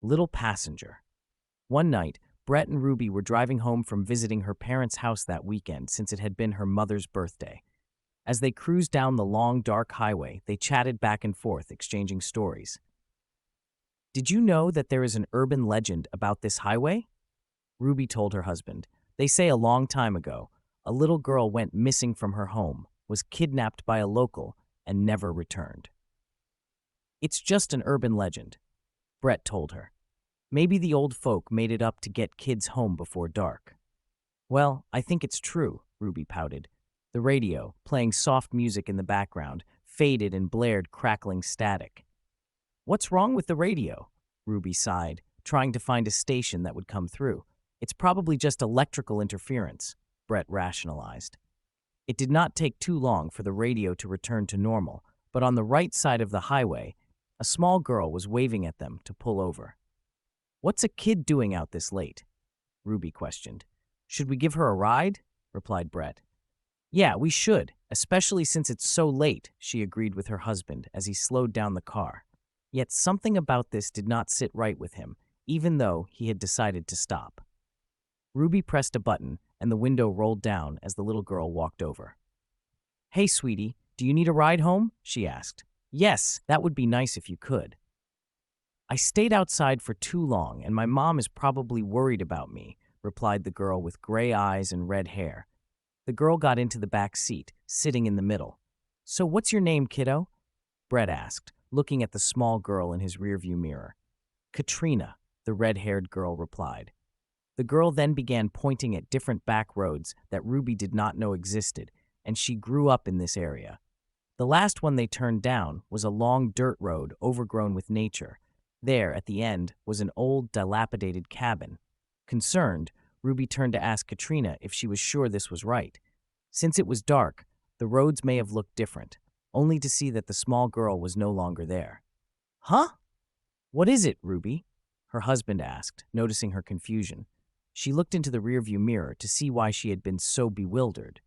Little Passenger. One night, Brett and Ruby were driving home from visiting her parents' house that weekend since it had been her mother's birthday. As they cruised down the long, dark highway, they chatted back and forth, exchanging stories. Did you know that there is an urban legend about this highway? Ruby told her husband. They say a long time ago, a little girl went missing from her home, was kidnapped by a local, and never returned. It's just an urban legend, Brett told her. Maybe the old folk made it up to get kids home before dark. Well, I think it's true, Ruby pouted. The radio, playing soft music in the background, faded and blared crackling static. What's wrong with the radio? Ruby sighed, trying to find a station that would come through. It's probably just electrical interference, Brett rationalized. It did not take too long for the radio to return to normal, but on the right side of the highway, a small girl was waving at them to pull over. What's a kid doing out this late? Ruby questioned. Should we give her a ride? Replied Brett. Yeah, we should, especially since it's so late, she agreed with her husband as he slowed down the car. Yet something about this did not sit right with him, even though he had decided to stop. Ruby pressed a button, and the window rolled down as the little girl walked over. Hey, sweetie, do you need a ride home? She asked. Yes, that would be nice if you could. I stayed outside for too long, and my mom is probably worried about me, replied the girl with gray eyes and red hair. The girl got into the back seat, sitting in the middle. So what's your name, kiddo? Brett asked, looking at the small girl in his rearview mirror. Katrina, the red-haired girl replied. The girl then began pointing at different back roads that Ruby did not know existed, and she grew up in this area. The last one they turned down was a long dirt road overgrown with nature. There, at the end, was an old, dilapidated cabin. Concerned, Ruby turned to ask Katrina if she was sure this was right. Since it was dark, the roads may have looked different, only to see that the small girl was no longer there. Huh? What is it, Ruby? Her husband asked, noticing her confusion. She looked into the rearview mirror to see why she had been so bewildered.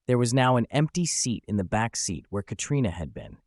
There was now an empty seat in the back seat where Katrina had been.